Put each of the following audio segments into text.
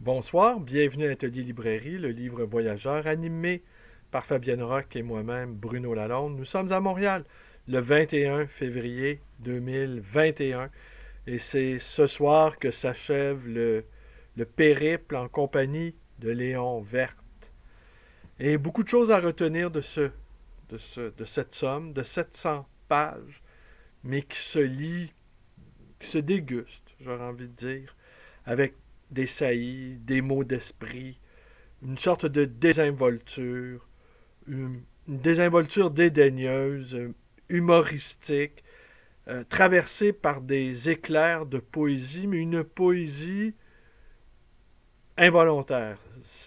Bonsoir, bienvenue à l'Atelier Librairie, le livre voyageur animé par Fabienne Roch et moi-même, Bruno Lalonde. Nous sommes à Montréal le 21 février 2021 et c'est ce soir que s'achève le périple en compagnie de Léon Verte. Et beaucoup de choses à retenir de cette somme, de 700 pages, mais qui se lit, qui se déguste, j'aurais envie de dire, avec des saillies, des mots d'esprit, une sorte de désinvolture, une désinvolture dédaigneuse, humoristique, traversée par des éclairs de poésie, mais une poésie involontaire,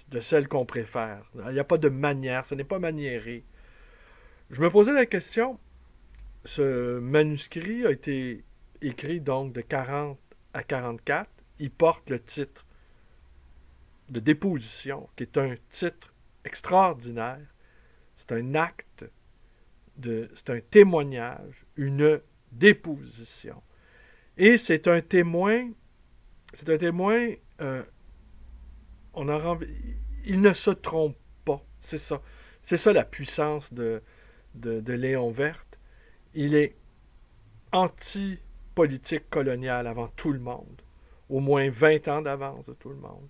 de celle qu'on préfère. Il n'y a pas de manière, ce n'est pas maniéré. Je me posais la question, ce manuscrit a été écrit donc de 40 à 44. Il porte le titre de déposition, qui est un titre extraordinaire. C'est un acte, c'est un témoignage, une déposition. Et c'est un témoin, on a envie, il ne se trompe pas. C'est ça. C'est ça la puissance de Léon Verte. Il est anti-politique coloniale avant tout le monde. Au moins 20 ans d'avance de tout le monde.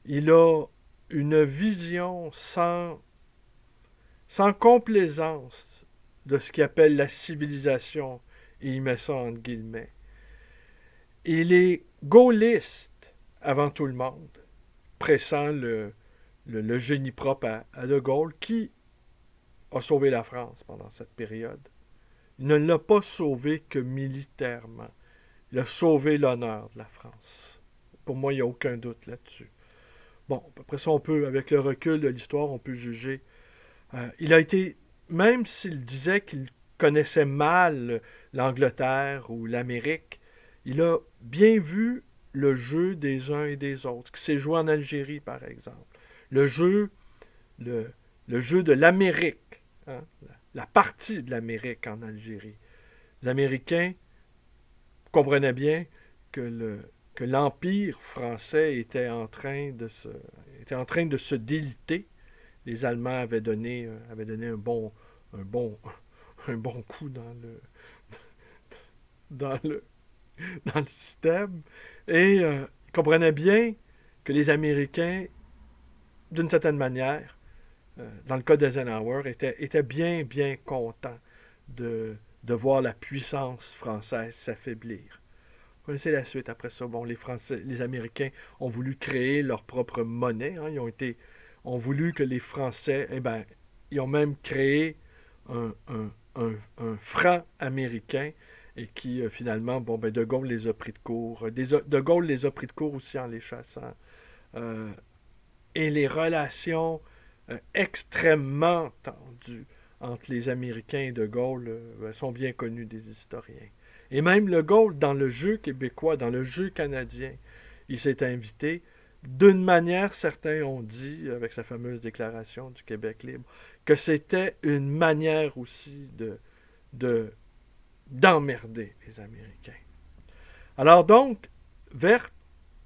Il a une vision sans complaisance de ce qu'il appelle la civilisation, et il met ça entre guillemets. Il est gaulliste avant tout le monde, pressant le génie propre à De Gaulle, qui a sauvé la France pendant cette période. Il ne l'a pas sauvé que militairement. Il a sauvé l'honneur de la France. Pour moi, il n'y a aucun doute là-dessus. Bon, après ça, avec le recul de l'histoire, on peut juger. Il a été, même s'il disait qu'il connaissait mal l'Angleterre ou l'Amérique, il a bien vu le jeu des uns et des autres, qui s'est joué en Algérie, par exemple. Le jeu, le, le jeu de l'Amérique, hein, la partie de l'Amérique en Algérie. Les Américains comprenaient bien que l'Empire français était en train de se déliter. Les Allemands avaient donné un bon, un bon coup dans le, dans le système. Et ils comprenaient bien que les Américains, d'une certaine manière, dans le cas d'Eisenhower, étaient bien, bien contents de voir la puissance française s'affaiblir. Vous connaissez la suite après ça. Bon, les Américains ont voulu créer leur propre monnaie. Hein. Ont voulu que les Français, ils ont même créé un franc américain et qui finalement, De Gaulle les a pris de court. De Gaulle les a pris de court aussi en les chassant. Euh, et les relations extrêmement tendues entre les Américains et De Gaulle sont bien connues des historiens. Et même Le Gaulle, dans le jeu québécois, dans le jeu canadien, il s'est invité. D'une manière, certains ont dit, avec sa fameuse déclaration du Québec libre, que c'était une manière aussi de, d'emmerder les Américains. Alors donc, Vert,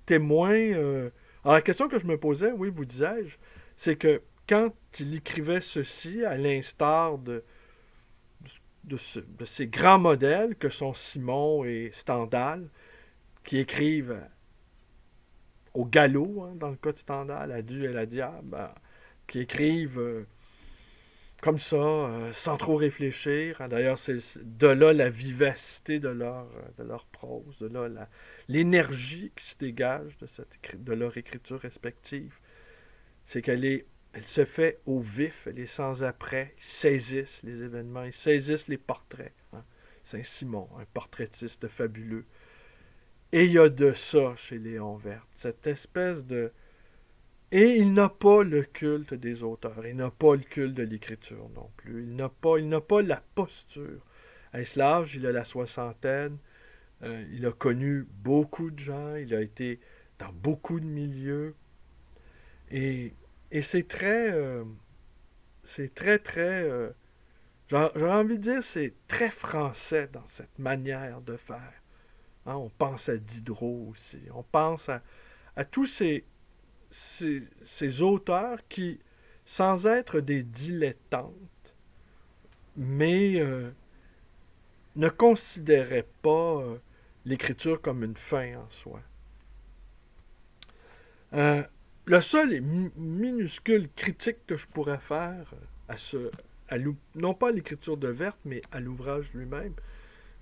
témoin... alors la question que je me posais, oui, vous disais-je, c'est que quand il écrivait ceci, à l'instar de ces grands modèles que sont Simon et Stendhal, qui écrivent au galop, hein, dans le cas de Stendhal, à Dieu et la diable, qui écrivent comme ça, sans trop réfléchir. Hein. D'ailleurs, c'est de là la vivacité de leur prose, de là l'énergie qui se dégage de leur écriture respective. C'est elle se fait au vif, elle est sans après. Ils saisissent les événements, ils saisissent les portraits. Hein. Saint-Simon, un portraitiste fabuleux. Et il y a de ça chez Léon Verte, cette espèce de... Et il n'a pas le culte des auteurs, il n'a pas le culte de l'écriture non plus, il n'a pas la posture. À ce l'âge, il a la soixantaine, il a connu beaucoup de gens, il a été dans beaucoup de milieux, et, et c'est très, j'aurais envie de dire, c'est très français dans cette manière de faire. Hein, on pense à Diderot aussi, on pense à tous ces auteurs qui, sans être des dilettantes, mais ne considéraient pas l'écriture comme une fin en soi. Euh, le seul et minuscule critique que je pourrais faire non pas à l'écriture de Werth, mais à l'ouvrage lui-même,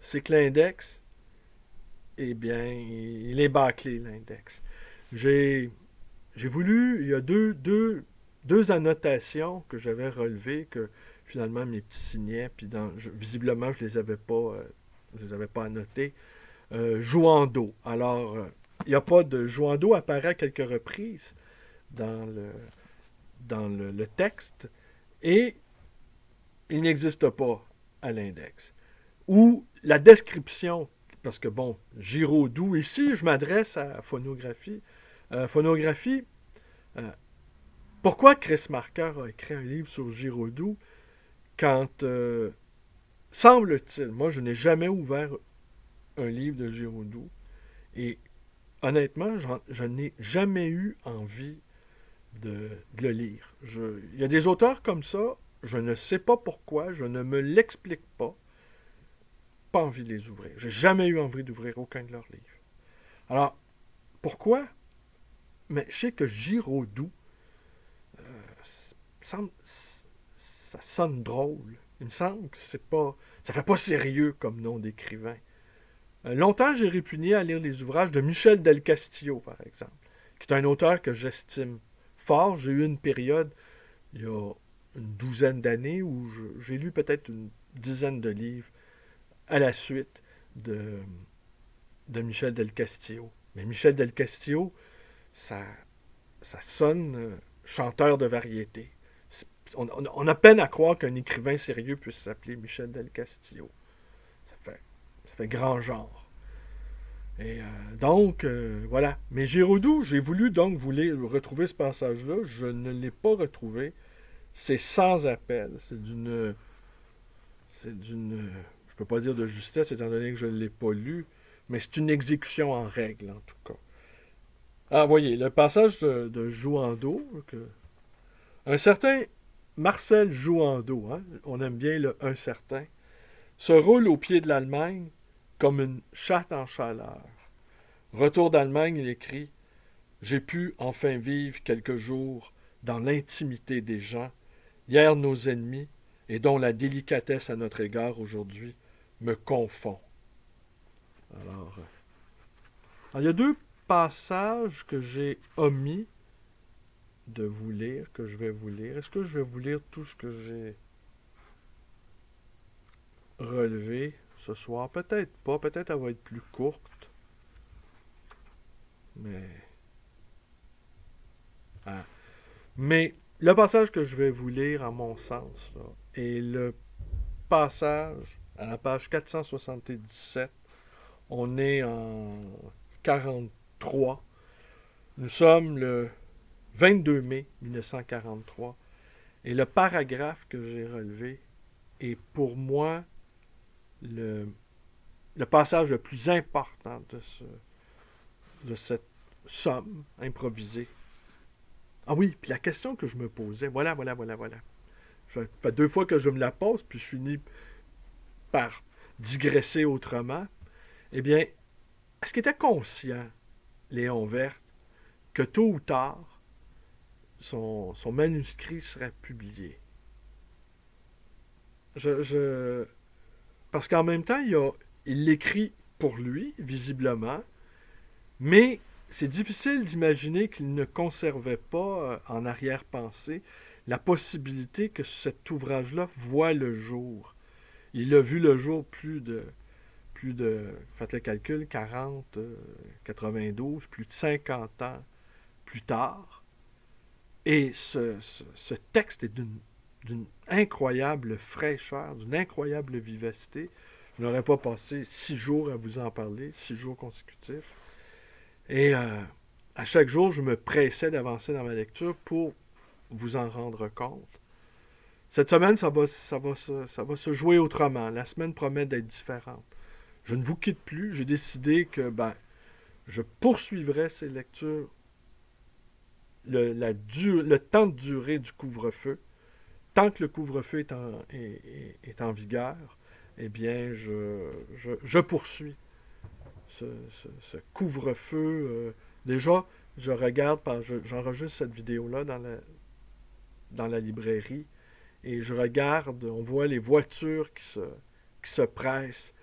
c'est que l'index, eh bien, il est bâclé, l'index. J'ai voulu, il y a deux annotations que j'avais relevées, que finalement mes petits signaient, puis visiblement je les avais pas annotées. Jouando. Alors, il n'y a pas de Jouando apparaît à quelques reprises dans le texte, et il n'existe pas à l'index. Ou la description, parce que bon, Giraudoux, ici je m'adresse à phonographie. Phonographie, euh, pourquoi Chris Marker a écrit un livre sur Giraudoux quand, semble-t-il, moi je n'ai jamais ouvert un livre de Giraudoux, et honnêtement, je n'ai jamais eu envie de le lire. Il y a des auteurs comme ça, je ne sais pas pourquoi, je ne me l'explique pas. Pas envie de les ouvrir. J'ai jamais eu envie d'ouvrir aucun de leurs livres. Alors, pourquoi? Mais je sais que Giraudoux, ça sonne drôle. Il me semble que ça fait pas sérieux comme nom d'écrivain. Longtemps, j'ai répugné à lire les ouvrages de Michel Del Castillo, par exemple, qui est un auteur que j'estime fort. J'ai eu une période, il y a une douzaine d'années, où j'ai lu peut-être une dizaine de livres à la suite de Michel Del Castillo. Mais Michel Del Castillo, ça sonne chanteur de variété. On a peine à croire qu'un écrivain sérieux puisse s'appeler Michel Del Castillo. Ça fait grand genre. Et donc, voilà. Mais Giraudoux, j'ai voulu donc retrouver ce passage-là. Je ne l'ai pas retrouvé. C'est sans appel. C'est d'une... Je peux pas dire de justesse, étant donné que je ne l'ai pas lu, mais c'est une exécution en règle, en tout cas. Ah, voyez, le passage de Jouando, un certain Marcel Jouando, hein, on aime bien le un certain, se roule au pied de l'Allemagne comme une chatte en chaleur. Retour d'Allemagne, il écrit « J'ai pu enfin vivre quelques jours dans l'intimité des gens, hier nos ennemis, et dont la délicatesse à notre égard aujourd'hui me confond. » Alors, il y a deux passages que j'ai omis de vous lire, que je vais vous lire. Est-ce que je vais vous lire tout ce que j'ai relevé ce soir? Peut-être pas, peut-être elle va être plus courte. Mais le passage que je vais vous lire, à mon sens, là, est le passage à la page 477. On est en 43. Nous sommes le 22 mai 1943. Et le paragraphe que j'ai relevé est pour moi le passage le plus important de cette somme improvisée. Ah oui, puis la question que je me posais, voilà. Ça fait deux fois que je me la pose, puis je finis par digresser autrement. Eh bien, est-ce qu'il était conscient, Léon Werth, que tôt ou tard, son manuscrit serait publié? Parce qu'en même temps, il l'écrit pour lui, visiblement, mais c'est difficile d'imaginer qu'il ne conservait pas en arrière-pensée la possibilité que cet ouvrage-là voit le jour. Il a vu le jour faites le calcul, 40, 92, plus de 50 ans plus tard. Et ce texte est d'une incroyable fraîcheur, d'une incroyable vivacité. Je n'aurais pas passé 6 jours à vous en parler, 6 jours consécutifs. Et à chaque jour, je me pressais d'avancer dans ma lecture pour vous en rendre compte. Cette semaine, ça va se jouer autrement. La semaine promet d'être différente. Je ne vous quitte plus. J'ai décidé que je poursuivrai ces lectures le temps de durée du couvre-feu. Tant que le couvre-feu est en vigueur, eh bien, je poursuis ce couvre-feu. Déjà, je regarde, j'enregistre cette vidéo-là dans la librairie et je regarde, on voit les voitures qui se pressent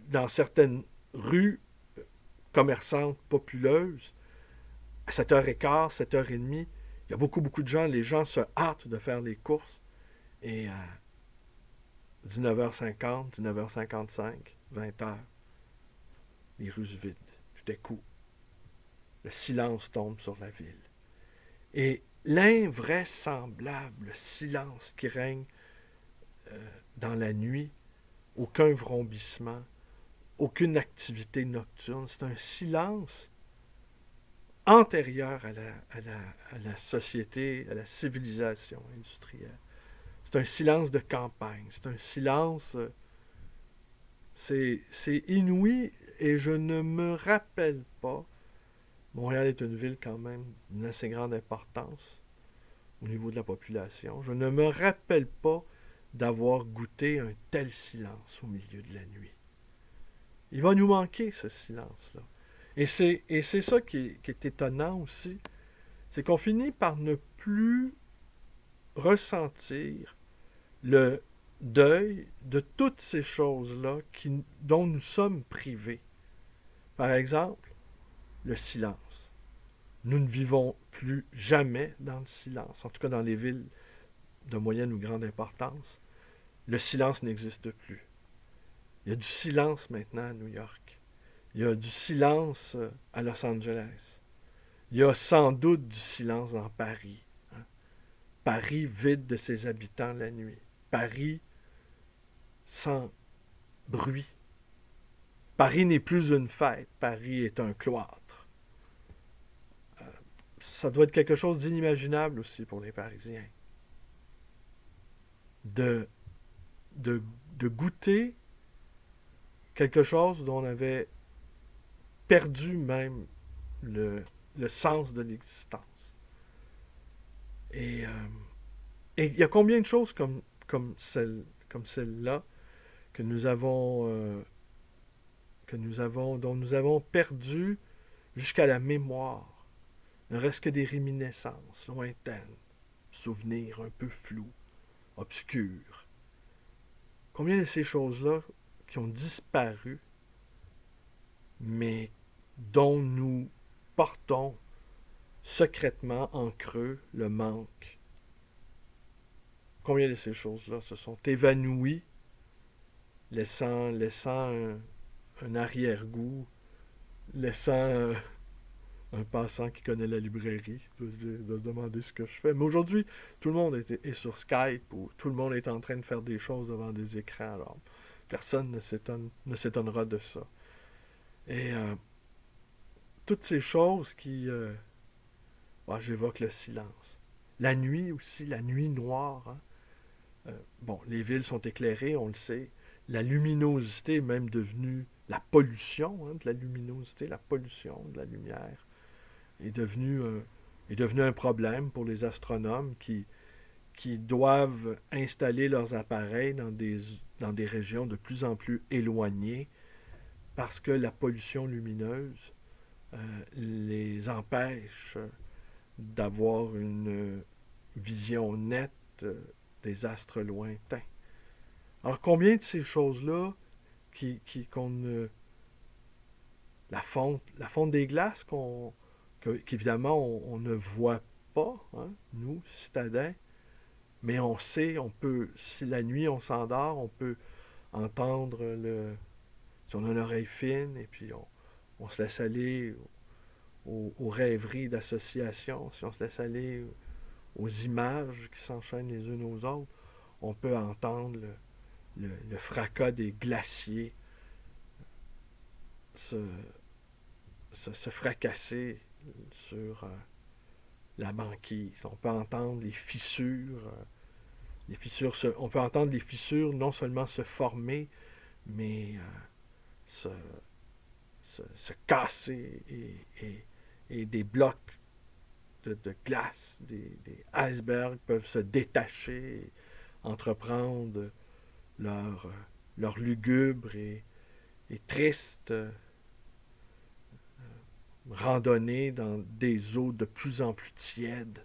dans certaines rues commerçantes populeuses à 7h15, 7h30. Il y a beaucoup, beaucoup de gens. Les gens se hâtent de faire les courses. Et à 19h50, 19h55, 20h, les rues se vident. Tout à coup, le silence tombe sur la ville. Et l'invraisemblable silence qui règne dans la nuit, aucun vrombissement, aucune activité nocturne, c'est un silence antérieur à la société, à la civilisation industrielle. C'est un silence de campagne, c'est un silence, c'est inouï et je ne me rappelle pas. Montréal est une ville quand même d'une assez grande importance au niveau de la population. Je ne me rappelle pas d'avoir goûté un tel silence au milieu de la nuit. Il va nous manquer ce silence-là. Et c'est ça qui est étonnant aussi, c'est qu'on finit par ne plus ressentir le deuil de toutes ces choses-là dont nous sommes privés. Par exemple, le silence. Nous ne vivons plus jamais dans le silence, en tout cas dans les villes de moyenne ou grande importance. Le silence n'existe plus. Il y a du silence maintenant à New York. Il y a du silence à Los Angeles. Il y a sans doute du silence dans Paris. Hein? Paris vide de ses habitants la nuit. Paris sans bruit. Paris n'est plus une fête. Paris est un cloître. Ça doit être quelque chose d'inimaginable aussi pour les Parisiens. De, de goûter quelque chose dont on avait perdu même le sens de l'existence. Et il y a combien de choses comme celle-là que nous avons, dont nous avons perdu jusqu'à la mémoire. Ne reste que des réminiscences lointaines, souvenirs un peu flous, obscurs. Combien de ces choses-là qui ont disparu, mais dont nous portons secrètement en creux le manque. Combien de ces choses-là se sont évanouies, laissant un arrière-goût, laissant un passant qui connaît la librairie de se demander ce que je fais. Mais aujourd'hui, tout le monde est sur Skype ou tout le monde est en train de faire des choses devant des écrans. Alors, personne ne s'étonnera de ça. Et toutes ces choses qui... j'évoque le silence. La nuit aussi, la nuit noire. Hein? Bon, les villes sont éclairées, on le sait. La luminosité est même devenue la pollution de la luminosité, la pollution de la lumière est devenue un problème pour les astronomes qui doivent installer leurs appareils dans des régions de plus en plus éloignées parce que la pollution lumineuse les empêche d'avoir une vision nette des astres lointains. Alors combien de ces choses-là la fonte des glaces qu'évidemment on ne voit pas, hein, nous, citadins, mais on sait, si la nuit on s'endort, on peut entendre si on a une oreille fine, et puis on se laisse aller aux rêveries d'association, si on se laisse aller aux images qui s'enchaînent les unes aux autres, on peut entendre le fracas des glaciers se fracasser sur la banquise. On peut entendre les fissures, on peut entendre les fissures non seulement se former, mais se casser et des blocs de glace, des icebergs peuvent se détacher, entreprendre leur, leur lugubre et triste randonnée dans des eaux de plus en plus tièdes.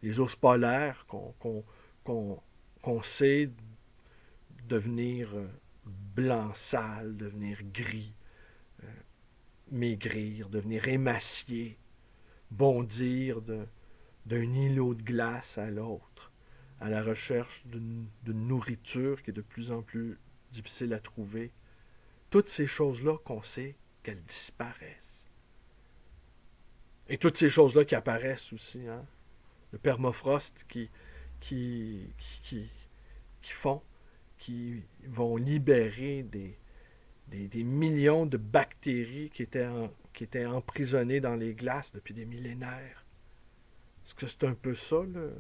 Les ours polaires qu'on sait devenir blanc sale, devenir gris, maigrir, devenir émaciés, bondir d'un îlot de glace à l'autre, à la recherche d'une nourriture qui est de plus en plus difficile à trouver. Toutes ces choses-là qu'on sait qu'elles disparaissent. Et toutes ces choses-là qui apparaissent aussi, hein? Le permafrost qui, qui, qui font, qui vont libérer des millions de bactéries qui étaient emprisonnées dans les glaces depuis des millénaires. Est-ce que c'est un peu ça, le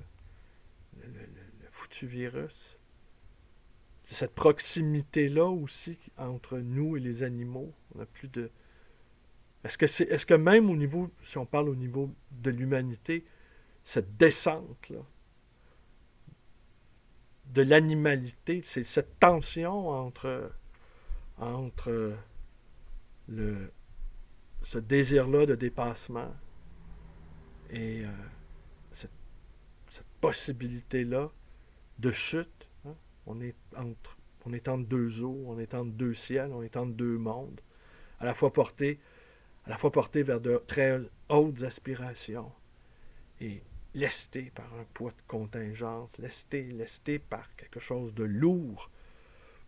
foutu virus? C'est cette proximité-là aussi entre nous et les animaux. On n'a plus de... Est-ce que même au niveau, si on parle au niveau de l'humanité, cette descente-là, de l'animalité, c'est cette tension entre ce désir-là de dépassement et cette, cette possibilité-là de chute. Hein? On est entre deux eaux, on est entre deux ciels, on est entre deux mondes, à la fois porté vers de très hautes aspirations et lesté par un poids de contingence, lesté par quelque chose de lourd.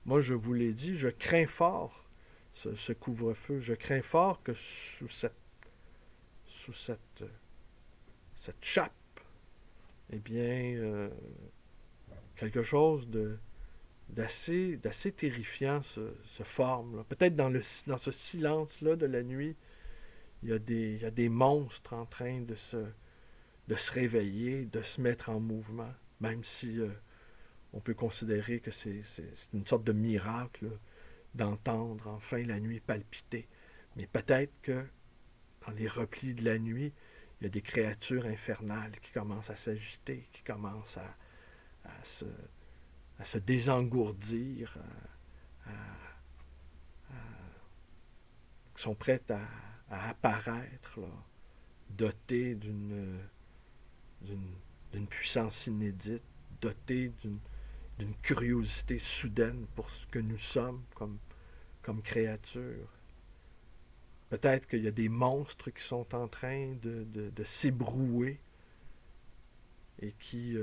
Moi, je vous l'ai dit, je crains fort ce couvre-feu. Je crains fort que sous cette chape, eh bien, quelque chose d'assez terrifiant se forme. Là. Peut-être dans ce silence-là de la nuit, il y a des monstres en train de se réveiller, de se mettre en mouvement, même si on peut considérer que c'est une sorte de miracle là, d'entendre enfin la nuit palpiter. Mais peut-être que dans les replis de la nuit, il y a des créatures infernales qui commencent à s'agiter, qui commencent à se désengourdir, qui sont prêtes à apparaître, là, dotées d'une puissance inédite, dotées d'une curiosité soudaine pour ce que nous sommes comme créatures. Peut-être qu'il y a des monstres qui sont en train de s'ébrouer et qui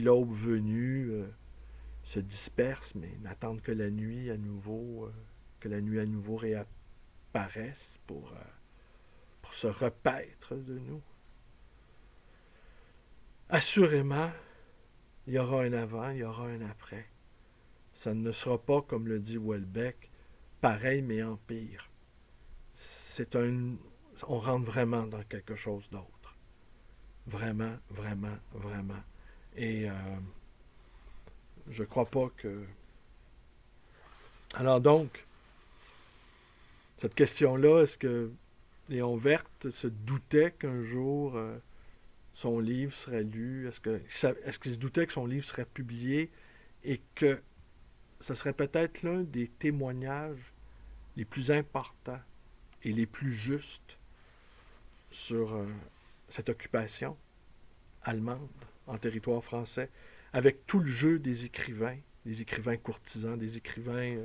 l'aube venue, se dispersent, mais n'attendent que la nuit à nouveau, réapparaisse pour se repaître de nous. Assurément, il y aura un avant, il y aura un après. Ça ne sera pas, comme le dit Houellebecq, pareil mais en pire. On rentre vraiment dans quelque chose d'autre. Vraiment, vraiment, vraiment. Et je crois pas que... Alors donc, cette question-là, est-ce que Léon Verte se doutait qu'un jour son livre serait lu? Est-ce qu'il se doutait que son livre serait publié et que ce serait peut-être l'un des témoignages les plus importants et les plus justes sur cette occupation allemande en territoire français, avec tout le jeu des écrivains courtisans, des écrivains...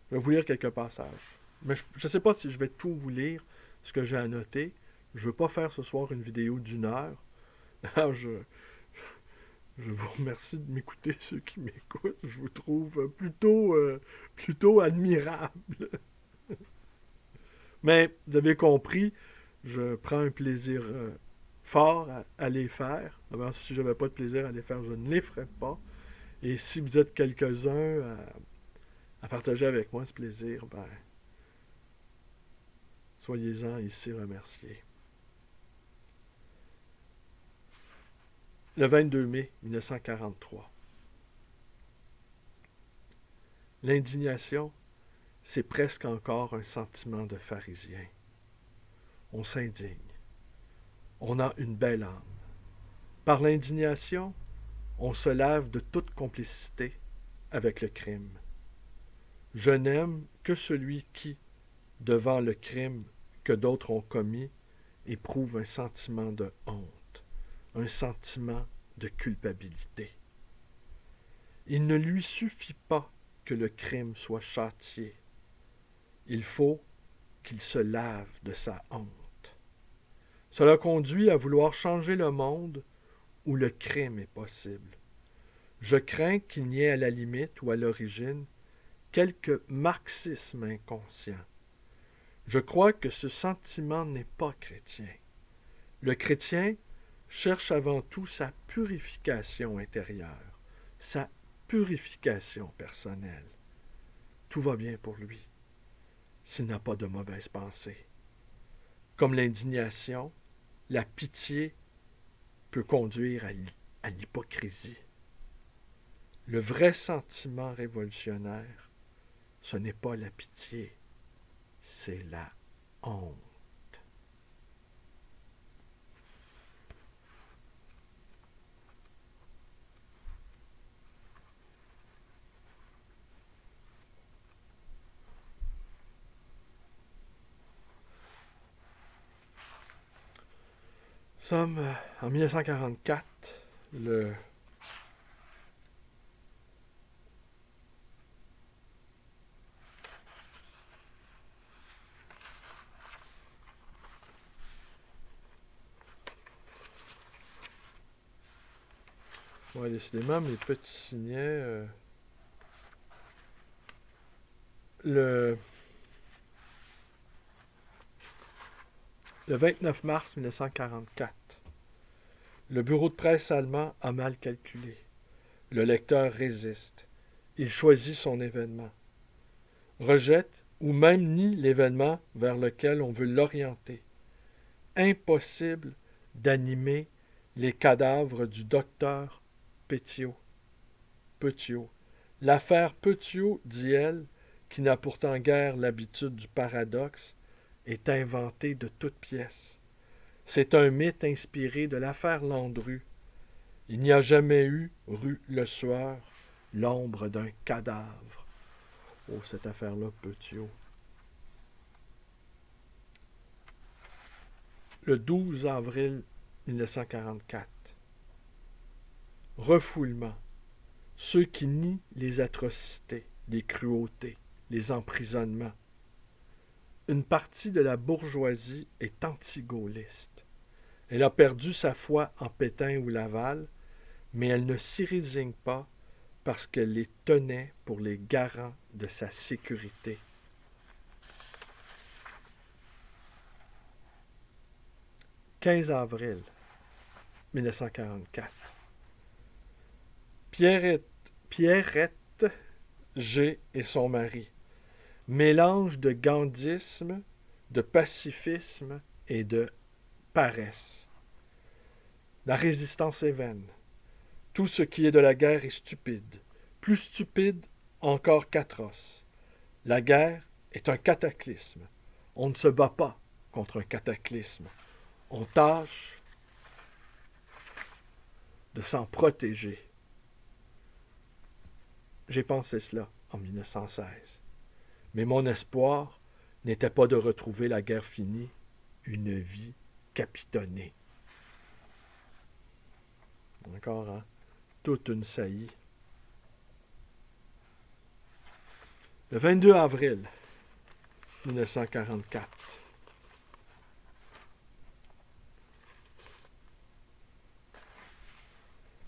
je vais vous lire quelques passages. Mais je ne sais pas si je vais tout vous lire, ce que j'ai annoté. Je ne veux pas faire ce soir une vidéo d'1 heure. Alors, je vous remercie de m'écouter, ceux qui m'écoutent. Je vous trouve plutôt admirable. Mais, vous avez compris, je prends un plaisir fort à les faire. Alors, si je n'avais pas de plaisir à les faire, je ne les ferais pas. Et si vous êtes quelques-uns à partager avec moi ce plaisir, ben, soyez-en ici remerciés. Le 22 mai 1943. L'indignation, c'est presque encore un sentiment de pharisien. On s'indigne. on a une belle âme. Par l'indignation, on se lave de toute complicité avec le crime. Je n'aime que celui qui, devant le crime que d'autres ont commis, éprouve un sentiment de honte, un sentiment de culpabilité. Il ne lui suffit pas que le crime soit châtié. Il faut qu'il se lave de sa honte. Cela conduit à vouloir changer le monde où le crime est possible. Je crains qu'il n'y ait à la limite ou à l'origine quelque marxisme inconscient. Je crois que ce sentiment n'est pas chrétien. Le chrétien cherche avant tout sa purification intérieure, sa purification personnelle. Tout va bien pour lui, s'il n'a pas de mauvaises pensées. Comme l'indignation, la pitié peut conduire à l'hypocrisie. Le vrai sentiment révolutionnaire, ce n'est pas la pitié, c'est la honte. Nous sommes en 1944, le Ouais, décidément, mes petits signets. Le, le 29 mars 1944, le bureau de presse allemand a mal calculé. Le lecteur résiste. Il choisit son événement. Rejette ou même nie l'événement vers lequel on veut l'orienter. Impossible d'animer les cadavres du docteur Petiot. L'affaire Petiot, dit elle, qui n'a pourtant guère l'habitude du paradoxe, est inventée de toutes pièces. C'est un mythe inspiré de l'affaire Landru. Il n'y a jamais eu, rue Le Sueur, l'ombre d'un cadavre. Oh, cette affaire-là, Petiot. Le 12 avril 1944. Refoulement. Ceux qui nient les atrocités, les cruautés, les emprisonnements. Une partie de la bourgeoisie est anti-gaulliste. Elle a perdu sa foi en Pétain ou Laval, mais elle ne s'y résigne pas parce qu'elle les tenait pour les garants de sa sécurité. « 15 avril 1944. Pierrette G. et son mari. Mélange de gandhisme, de pacifisme et de paresse. La résistance est vaine. Tout ce qui est de la guerre est stupide. Plus stupide encore qu'atroce. La guerre est un cataclysme. On ne se bat pas contre un cataclysme. On tâche de s'en protéger. J'ai pensé cela en 1916. Mais mon espoir n'était pas de retrouver la guerre finie, une vie capitonnée. Encore, hein? Toute une saillie. Le 22 avril 1944.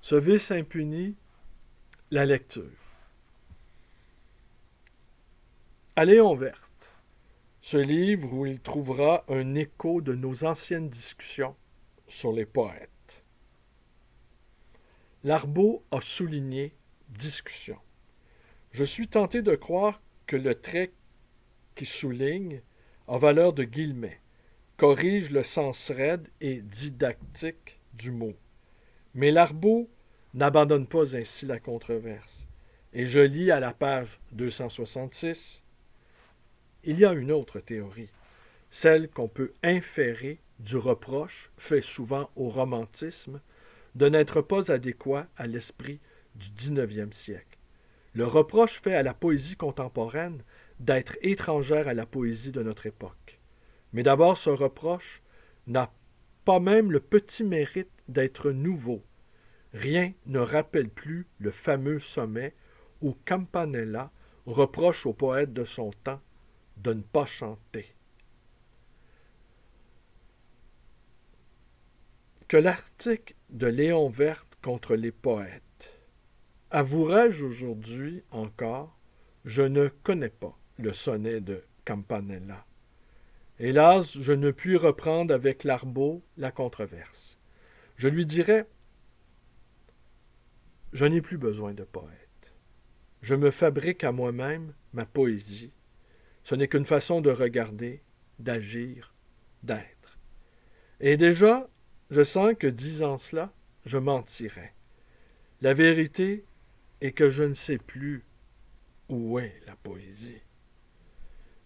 Ce vice impuni, la lecture. À Léon Verte, ce livre où il trouvera un écho de nos anciennes discussions sur les poètes. Larbaud a souligné « discussion ». Je suis tenté de croire que le trait qui souligne a valeur de guillemets, corrige le sens raide et didactique du mot. Mais Larbaud n'abandonne pas ainsi la controverse. Et je lis à la page 266, il y a une autre théorie, celle qu'on peut inférer du reproche fait souvent au romantisme de n'être pas adéquat à l'esprit du 19e siècle. Le reproche fait à la poésie contemporaine d'être étrangère à la poésie de notre époque. Mais d'abord, ce reproche n'a pas même le petit mérite d'être nouveau. Rien ne rappelle plus le fameux sommet où Campanella reproche aux poètes de son temps de ne pas chanter. Que l'article de Léon Verte contre les poètes. Avouerai-je aujourd'hui encore, je ne connais pas le sonnet de Campanella. Hélas, je ne puis reprendre avec Larbaud la controverse. Je lui dirais, je n'ai plus besoin de poète. Je me fabrique à moi-même ma poésie. Ce n'est qu'une façon de regarder, d'agir, d'être. Et déjà, je sens que disant cela, je mentirais. La vérité est que je ne sais plus où est la poésie.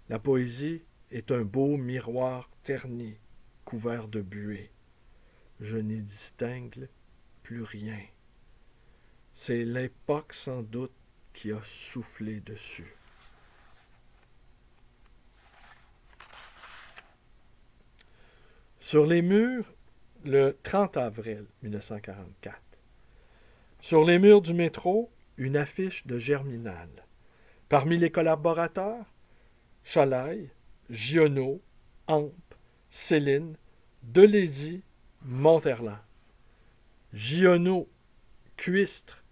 La poésie est un beau miroir terni, couvert de buée. Je n'y distingue plus rien. C'est l'époque sans doute qui a soufflé dessus. Sur les murs, le 30 avril 1944. Sur les murs du métro, une affiche de Germinal. Parmi les collaborateurs, Chalaille, Giono, Hampe, Céline, Delézy, Monterland. Giono, cuistre,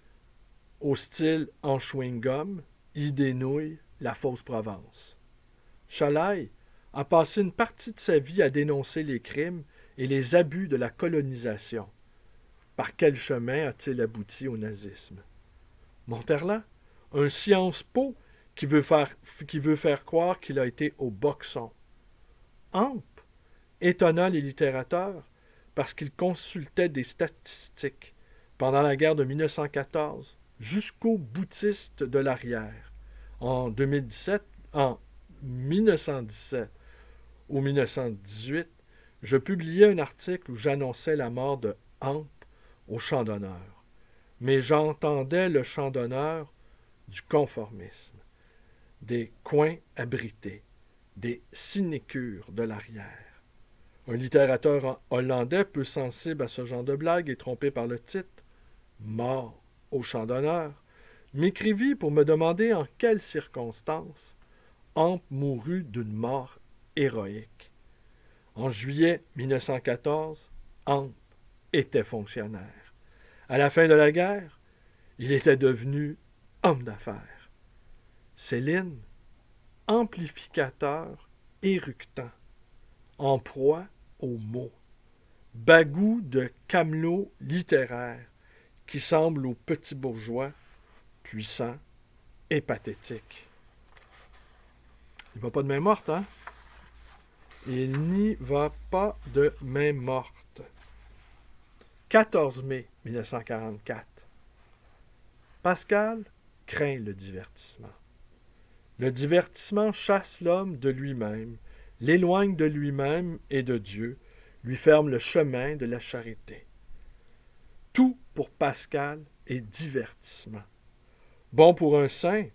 au style en chewing-gum, y dénouille la fausse Provence. Chalaille a passé une partie de sa vie à dénoncer les crimes et les abus de la colonisation. Par quel chemin a-t-il abouti au nazisme? Monterland, un Sciences Po qui veut faire croire qu'il a été au boxon. Hampe étonna les littérateurs parce qu'il consultait des statistiques pendant la guerre de 1914 jusqu'aux boutistes de l'arrière. En 1917 ou 1918, je publiais un article où j'annonçais la mort de Hampe au champ d'honneur. Mais j'entendais le champ d'honneur du conformisme, des coins abrités, des sinécures de l'arrière. Un littérateur hollandais peu sensible à ce genre de blague et trompé par le titre « Mort au champ d'honneur » m'écrivit pour me demander en quelles circonstances Hampe mourut d'une mort héroïque. En juillet 1914, Hampe était fonctionnaire. À la fin de la guerre, il était devenu homme d'affaires. Céline, amplificateur éructant, en proie aux mots, bagout de camelot littéraire qui semble aux petits bourgeois puissant et pathétique. Il ne va pas de main morte, hein? Il n'y va pas de main morte. 14 mai 1944. Pascal craint le divertissement. Le divertissement chasse l'homme de lui-même, l'éloigne de lui-même et de Dieu, lui ferme le chemin de la charité. Tout pour Pascal est divertissement. Bon pour un saint,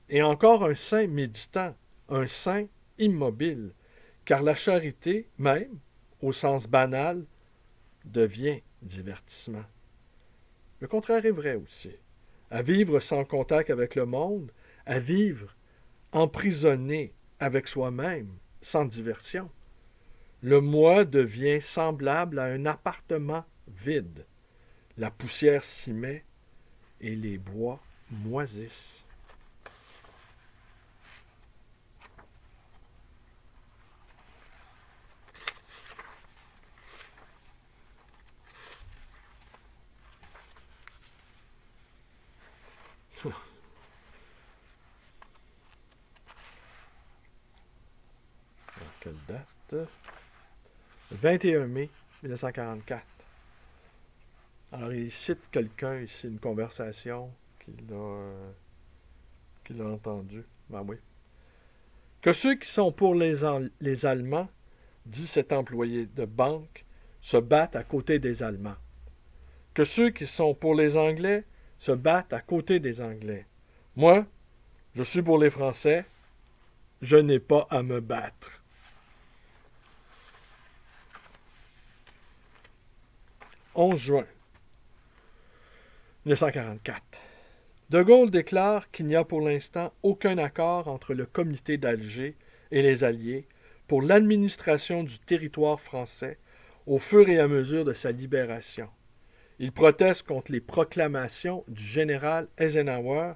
et encore un saint méditant, un saint immobile, car la charité, même, au sens banal, devient divertissement. Le contraire est vrai aussi. À vivre sans contact avec le monde, à vivre emprisonné avec soi-même, sans diversion. Le moi devient semblable à un appartement vide. La poussière s'y met et les bois moisissent. Quelle date? 21 mai 1944. Alors, il cite quelqu'un ici, une conversation qu'il a entendue. Ben oui. Que ceux qui sont pour les Allemands 17 employés de banque, se battent à côté des Allemands. Que ceux qui sont pour les Anglais se battent à côté des Anglais. Moi, je suis pour les Français, je n'ai pas à me battre. 11 juin 1944. De Gaulle déclare qu'il n'y a pour l'instant aucun accord entre le comité d'Alger et les Alliés pour l'administration du territoire français au fur et à mesure de sa libération. Il proteste contre les proclamations du général Eisenhower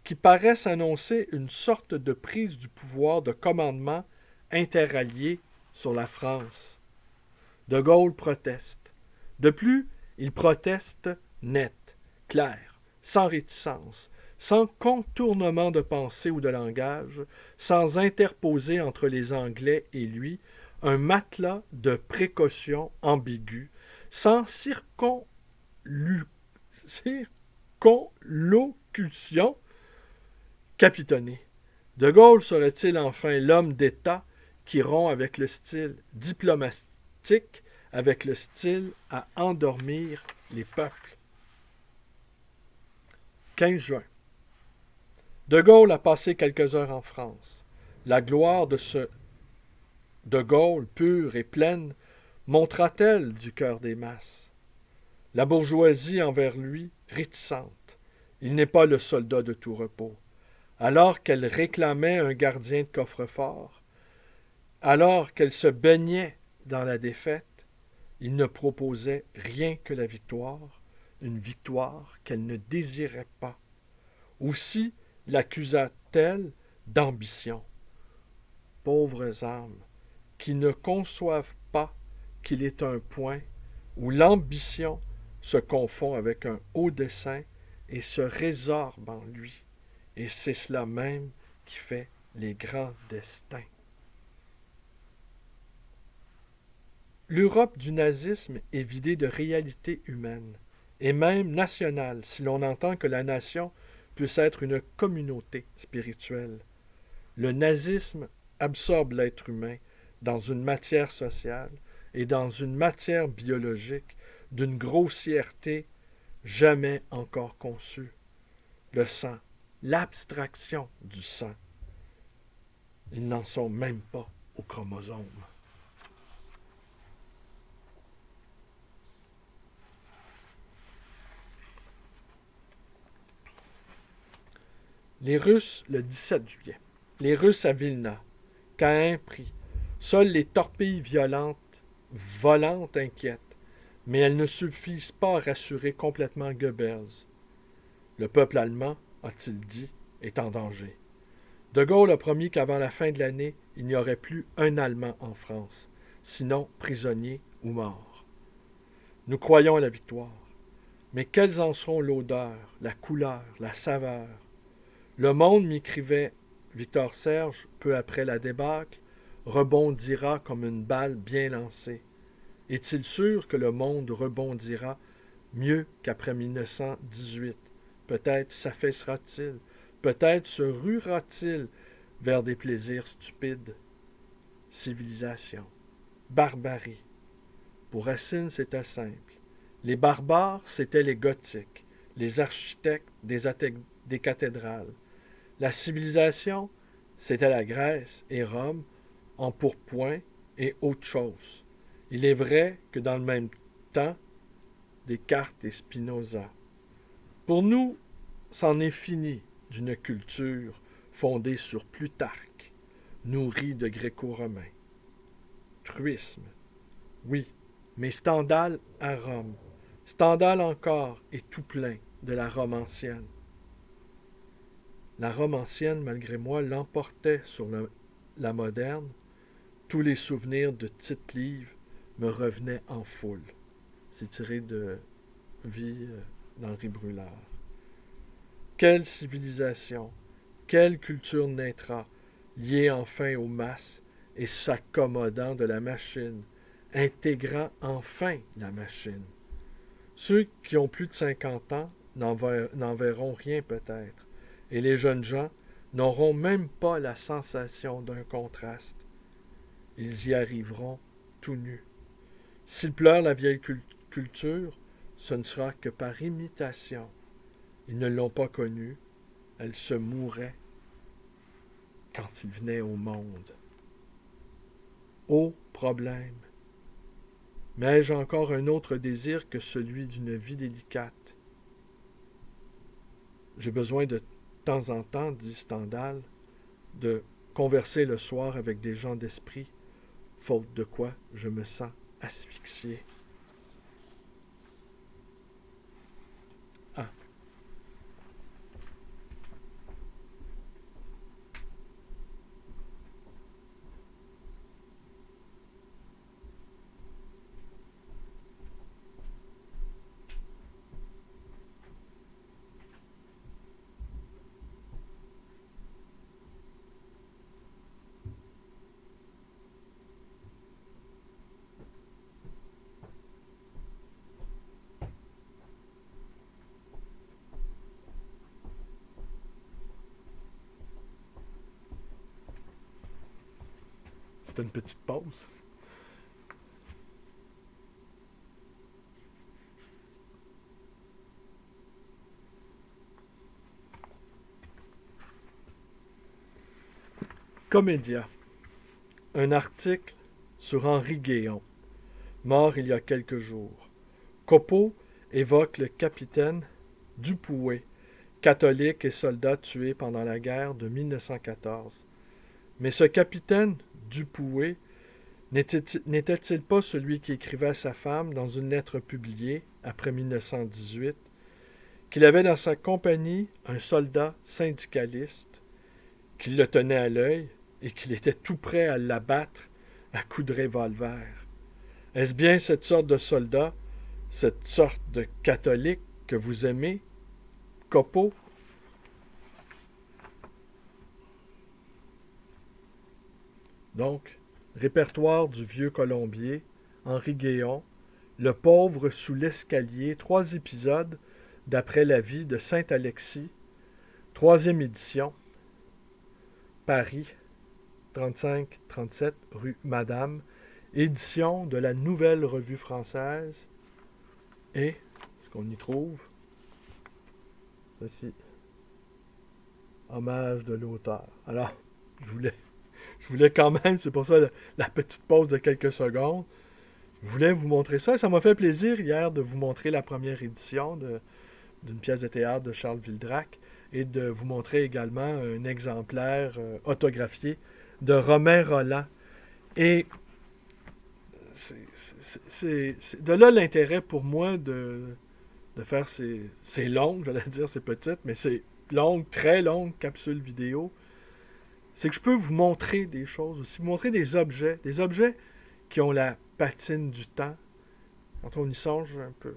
qui paraissent annoncer une sorte de prise du pouvoir de commandement interallié sur la France. De Gaulle proteste. De plus, il proteste net, clair, sans réticence, sans contournement de pensée ou de langage, sans interposer entre les Anglais et lui un matelas de précautions ambiguës, sans circonlocution capitonnée. De Gaulle serait-il enfin l'homme d'État qui rompt avec le style diplomatique, avec le style à endormir les peuples? 15 juin. De Gaulle a passé quelques heures en France. La gloire de ce De Gaulle, pure et pleine, montra-t-elle du cœur des masses? La bourgeoisie envers lui, réticente. Il n'est pas le soldat de tout repos. Alors qu'elle réclamait un gardien de coffre-fort, alors qu'elle se baignait dans la défaite, il ne proposait rien que la victoire, une victoire qu'elle ne désirait pas. Aussi l'accusa-t-elle d'ambition. Pauvres âmes, qui ne conçoivent pas qu'il est un point où l'ambition se confond avec un haut dessein et se résorbe en lui. Et c'est cela même qui fait les grands destins. L'Europe du nazisme est vidée de réalité humaine, et même nationale, si l'on entend que la nation puisse être une communauté spirituelle. Le nazisme absorbe l'être humain dans une matière sociale et dans une matière biologique d'une grossièreté jamais encore conçue. Le sang, l'abstraction du sang. Ils n'en sont même pas aux chromosomes. Les Russes, le 17 juillet. Les Russes à Vilna. Caïn prie. Seules les torpilles volantes inquiètent, mais elles ne suffisent pas à rassurer complètement Goebbels. Le peuple allemand, a-t-il dit, est en danger. De Gaulle a promis qu'avant la fin de l'année, il n'y aurait plus un Allemand en France, sinon prisonnier ou mort. Nous croyons à la victoire, mais quelles en seront l'odeur, la couleur, la saveur? Le monde, m'écrivait Victor Serge, peu après la débâcle, rebondira comme une balle bien lancée. Est-il sûr que le monde rebondira mieux qu'après 1918? Peut-être s'affaissera-t-il, peut-être se ruera-t-il vers des plaisirs stupides. Civilisation, barbarie. Pour Racine, c'était simple. Les barbares, c'étaient les gothiques, les architectes des cathédrales. La civilisation, c'était la Grèce et Rome en pourpoint et autre chose. Il est vrai que dans le même temps, Descartes et Spinoza. Pour nous, c'en est fini d'une culture fondée sur Plutarque, nourrie de gréco-romains. Truisme, oui, mais Stendhal à Rome. Stendhal encore est tout plein de la Rome ancienne. La Rome ancienne, malgré moi, l'emportait sur la moderne. Tous les souvenirs de Tite-Live me revenaient en foule. C'est tiré de Vie d'Henri Brulard. Quelle civilisation, quelle culture naîtra, liée enfin aux masses et s'accommodant de la machine, intégrant enfin la machine. Ceux qui ont plus de 50 ans n'en verront rien peut-être, et les jeunes gens n'auront même pas la sensation d'un contraste. ils y arriveront tout nus. S'ils pleurent la vieille culture, ce ne sera que par imitation. Ils ne l'ont pas connue, elle se mourait quand ils venaient au monde. Ô problème! Mais ai-je encore un autre désir que celui d'une vie délicate? J'ai besoin de temps en temps, dit Stendhal, de converser le soir avec des gens d'esprit, faute de quoi je me sens asphyxié. Ah. C'était une petite pause. Comédia. Un article sur Henri Guéon, mort il y a quelques jours. Copeau évoque le capitaine Dupoué, catholique et soldat tué pendant la guerre de 1914. Mais ce capitaine Dupoué n'était-il pas celui qui écrivait à sa femme dans une lettre publiée, après 1918, qu'il avait dans sa compagnie un soldat syndicaliste, qu'il le tenait à l'œil et qu'il était tout prêt à l'abattre à coups de revolver? Est-ce bien cette sorte de soldat, cette sorte de catholique que vous aimez, Copeau? Donc, répertoire du vieux Colombier, Henri Guéon, Le pauvre sous l'escalier, 3 épisodes d'après la vie de Saint-Alexis, 3e édition, Paris, 35-37 rue Madame, édition de la Nouvelle Revue Française, et ce qu'on y trouve, ceci, hommage de l'auteur. Alors, je voulais quand même, c'est pour ça la petite pause de quelques secondes, je voulais vous montrer ça. Ça m'a fait plaisir hier de vous montrer la première édition d'une pièce de théâtre de Charles Vildrac et de vous montrer également un exemplaire autographié de Romain Rolland. Et c'est de là l'intérêt pour moi de faire ces longues, j'allais dire ces petites, mais ces longues, très longues capsules vidéo. C'est que je peux vous montrer des choses aussi, vous montrer des objets qui ont la patine du temps. Quand on y songe un peu,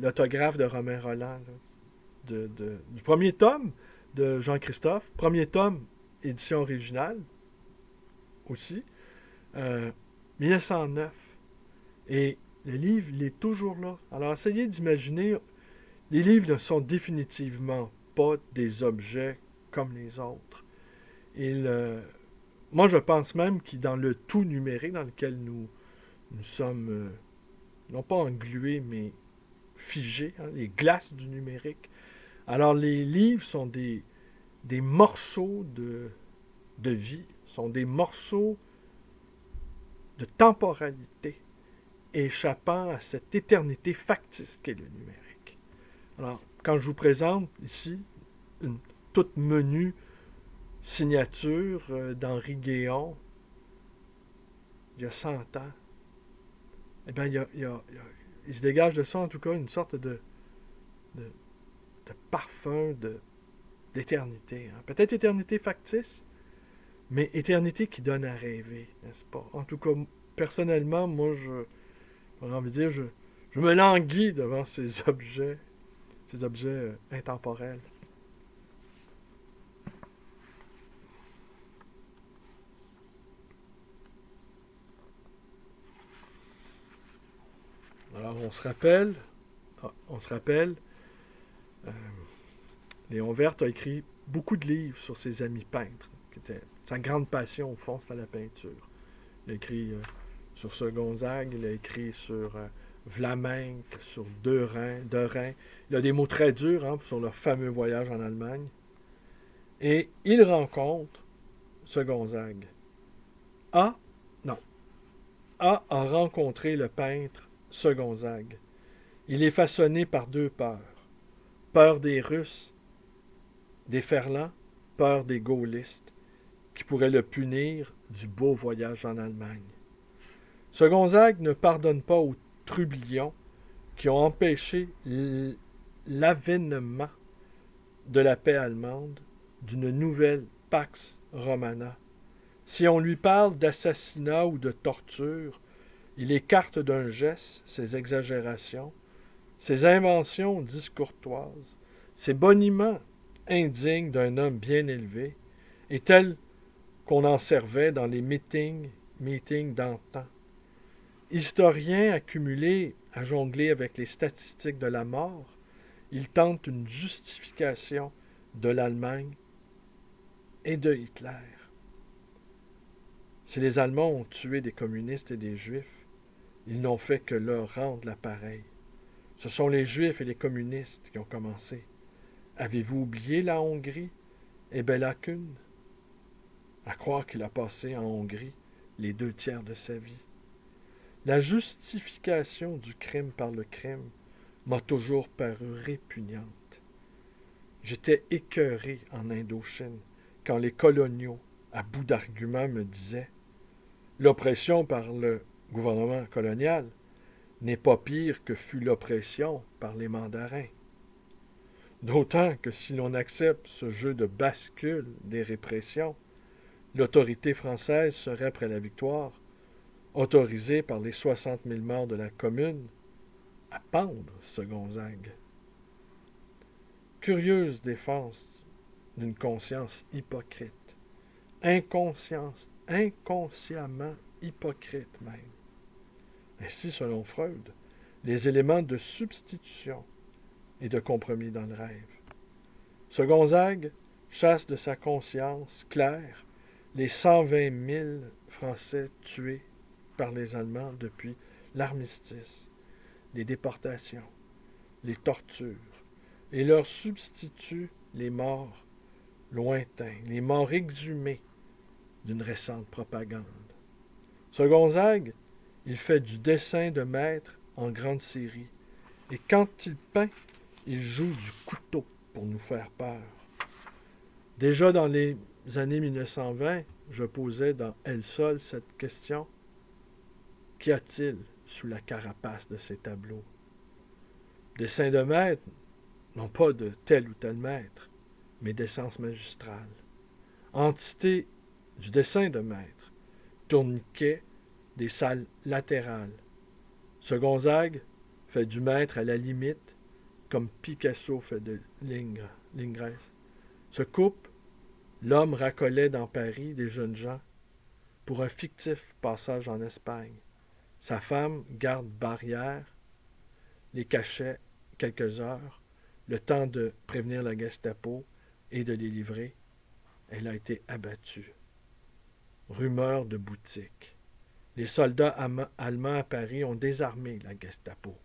l'autographe de Romain Rolland, là, du premier tome de Jean-Christophe, premier tome, édition originale, aussi, 1909. Et le livre, il est toujours là. Alors, essayez d'imaginer, les livres ne sont définitivement pas des objets comme les autres. Moi, je pense même que dans le tout numérique dans lequel nous sommes, non pas englués, mais figés, hein, les glaces du numérique. Alors, les livres sont des morceaux de vie, sont des morceaux de temporalité échappant à cette éternité factice qu'est le numérique. Alors, quand je vous présente ici une toute menue signature d'Henri Guéon, il y a 100 ans, eh bien, il se dégage de ça, en tout cas, une sorte de parfum d'éternité. Hein. Peut-être éternité factice, mais éternité qui donne à rêver, n'est-ce pas? En tout cas, personnellement, moi, j'ai envie de dire, je me languis devant ces objets intemporels. Alors, on se rappelle, Léon Verte a écrit beaucoup de livres sur ses amis peintres, qui était sa grande passion, au fond, c'était la peinture. Il a écrit sur ce Gonzague, il a écrit sur Vlaminck, sur Derain. Il a des mots très durs sur leur fameux voyage en Allemagne. Et il rencontre ce Gonzague. A, non, a rencontré le peintre ce Gonzague. Il est façonné par deux peurs. Peur des Russes, des Ferlands, peur des gaullistes, qui pourraient le punir du beau voyage en Allemagne. Ce Gonzague ne pardonne pas aux trublions qui ont empêché l'avènement de la paix allemande, d'une nouvelle Pax Romana. Si on lui parle d'assassinat ou de torture, il écarte d'un geste ses exagérations, ses inventions discourtoises, ses boniments indignes d'un homme bien élevé, et tels qu'on en servait dans les meetings d'antan. Historien accumulé à jongler avec les statistiques de la mort, il tente une justification de l'Allemagne et de Hitler. Si les Allemands ont tué des communistes et des Juifs, ils n'ont fait que leur rendre l'appareil. Ce sont les Juifs et les communistes qui ont commencé. Avez-vous oublié la Hongrie et Bela Kun? À croire qu'il a passé en Hongrie les 2/3 de sa vie. La justification du crime par le crime m'a toujours paru répugnante. J'étais écœuré en Indochine quand les coloniaux, à bout d'arguments, me disaient « L'oppression par le gouvernement colonial n'est pas pire que fut l'oppression par les mandarins. » D'autant que si l'on accepte ce jeu de bascule des répressions, l'autorité française serait, après la victoire, autorisée par les 60 000 morts de la Commune à pendre ce Gonzague. Curieuse défense d'une conscience hypocrite. Inconsciemment hypocrite même. Ainsi, selon Freud, les éléments de substitution et de compromis dans le rêve. Ce Gonzague chasse de sa conscience claire les 120 000 Français tués par les Allemands depuis l'armistice, les déportations, les tortures, et leur substitue les morts lointains, les morts exhumés d'une récente propagande. Ce Gonzague, il fait du dessin de maître en grande série, et quand il peint, il joue du couteau pour nous faire peur. Déjà dans les années 1920, je posais dans El Sol cette question. Qu'y a-t-il sous la carapace de ces tableaux? Dessins de maître, non pas de tel ou tel maître, mais d'essence magistrale. Entité du dessin de maître, tourniquet des salles latérales. Ce Gonzague fait du maître à la limite, comme Picasso fait de l'Ingres. Ce couple, l'homme racolait dans Paris des jeunes gens pour un fictif passage en Espagne. Sa femme garde barrière, les cachait quelques heures, le temps de prévenir la Gestapo et de les livrer. Elle a été abattue. Rumeur de boutique. Les soldats allemands à Paris ont désarmé la Gestapo.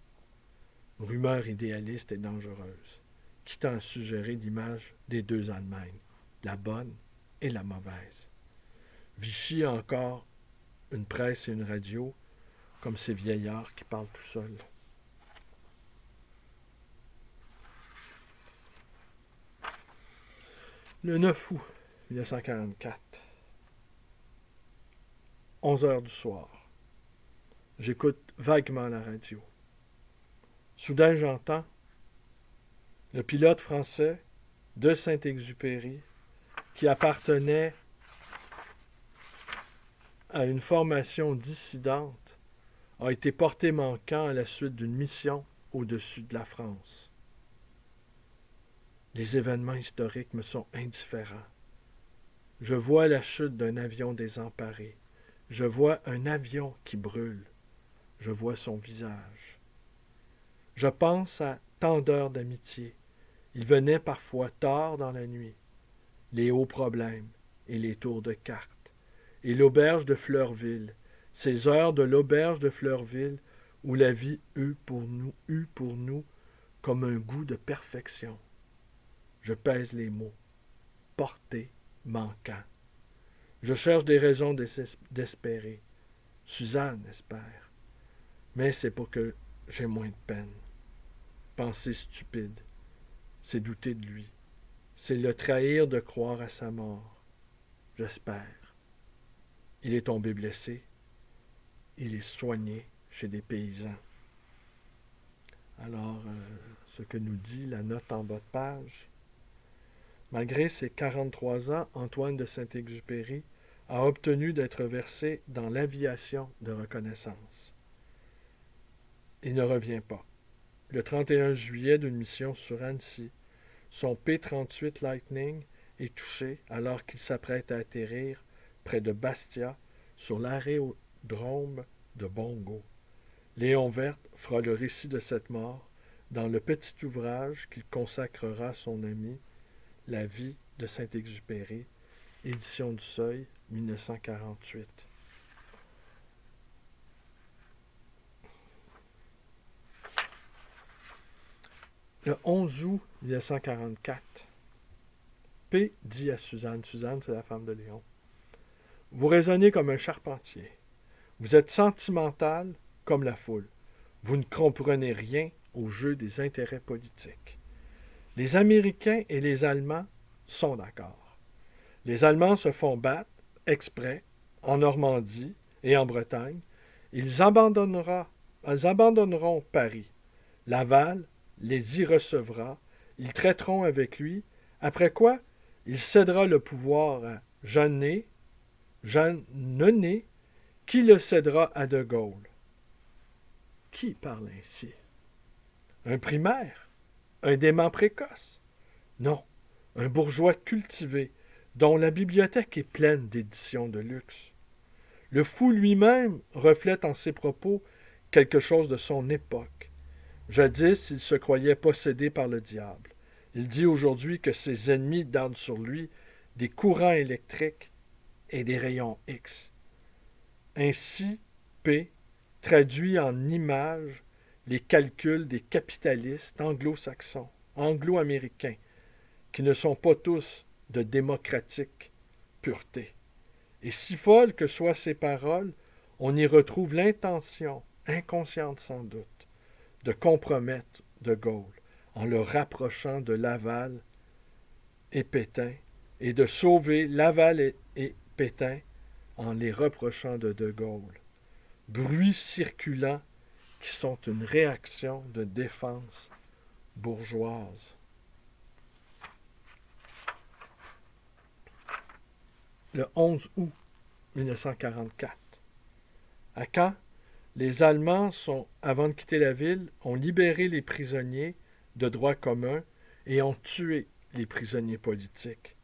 Rumeur idéaliste et dangereuse, qui tend à suggérer l'image des deux Allemagnes, la bonne et la mauvaise. Vichy a encore une presse et une radio, comme ces vieillards qui parlent tout seuls. Le 9 août 1944, 11 heures du soir, j'écoute vaguement la radio. Soudain, j'entends le pilote français de Saint-Exupéry, qui appartenait à une formation dissidente, a été porté manquant à la suite d'une mission au-dessus de la France. Les événements historiques me sont indifférents. Je vois la chute d'un avion désemparé. Je vois un avion qui brûle. Je vois son visage. Je pense à tant d'heures d'amitié. Il venait parfois tard dans la nuit. Les hauts problèmes et les tours de cartes. Et l'auberge de Fleurville, ces heures de l'auberge de Fleurville où la vie eut pour nous comme un goût de perfection. Je pèse les mots. Porté, manquant. Je cherche des raisons d'espérer. Suzanne espère. Mais c'est pour que j'ai moins de peine. Penser stupide, c'est douter de lui. C'est le trahir de croire à sa mort. J'espère. Il est tombé blessé. Il est soigné chez des paysans. Alors, ce que nous dit la note en bas de page. Malgré ses 43 ans, Antoine de Saint-Exupéry a obtenu d'être versé dans l'aviation de reconnaissance. Il ne revient pas. Le 31 juillet d'une mission sur Annecy, son P-38 Lightning est touché alors qu'il s'apprête à atterrir près de Bastia sur l'aérodrome de Bongo. Léon Verte fera le récit de cette mort dans le petit ouvrage qu'il consacrera à son ami, La vie de Saint-Exupéry, édition du Seuil, 1948. Le 11 août 1944, P. dit à Suzanne, Suzanne c'est la femme de Léon, « Vous raisonnez comme un charpentier. Vous êtes sentimental comme la foule. Vous ne comprenez rien au jeu des intérêts politiques. Les Américains et les Allemands sont d'accord. Les Allemands se font battre, exprès, en Normandie et en Bretagne. Ils abandonneront Paris. Laval les y recevra. Ils traiteront avec lui. Après quoi, il cédera le pouvoir à Jeanneney, qui le cédera à De Gaulle. » Qui parle ainsi? Un primaire? Un dément précoce? Non, un bourgeois cultivé, dont la bibliothèque est pleine d'éditions de luxe. Le fou lui-même reflète en ses propos quelque chose de son époque. Jadis, il se croyait possédé par le diable. Il dit aujourd'hui que ses ennemis dardent sur lui des courants électriques et des rayons X. Ainsi, P. traduit en images les calculs des capitalistes anglo-américains, qui ne sont pas tous de démocratique pureté. Et si folles que soient ces paroles, on y retrouve l'intention, inconsciente sans doute, de compromettre De Gaulle en le rapprochant de Laval et Pétain, et de sauver Laval et Pétain en les reprochant de Gaulle. Bruits circulants qui sont une réaction de défense bourgeoise. Le 11 août 1944. À Caen, les Allemands, avant de quitter la ville, ont libéré les prisonniers de droit commun et ont tué les prisonniers politiques.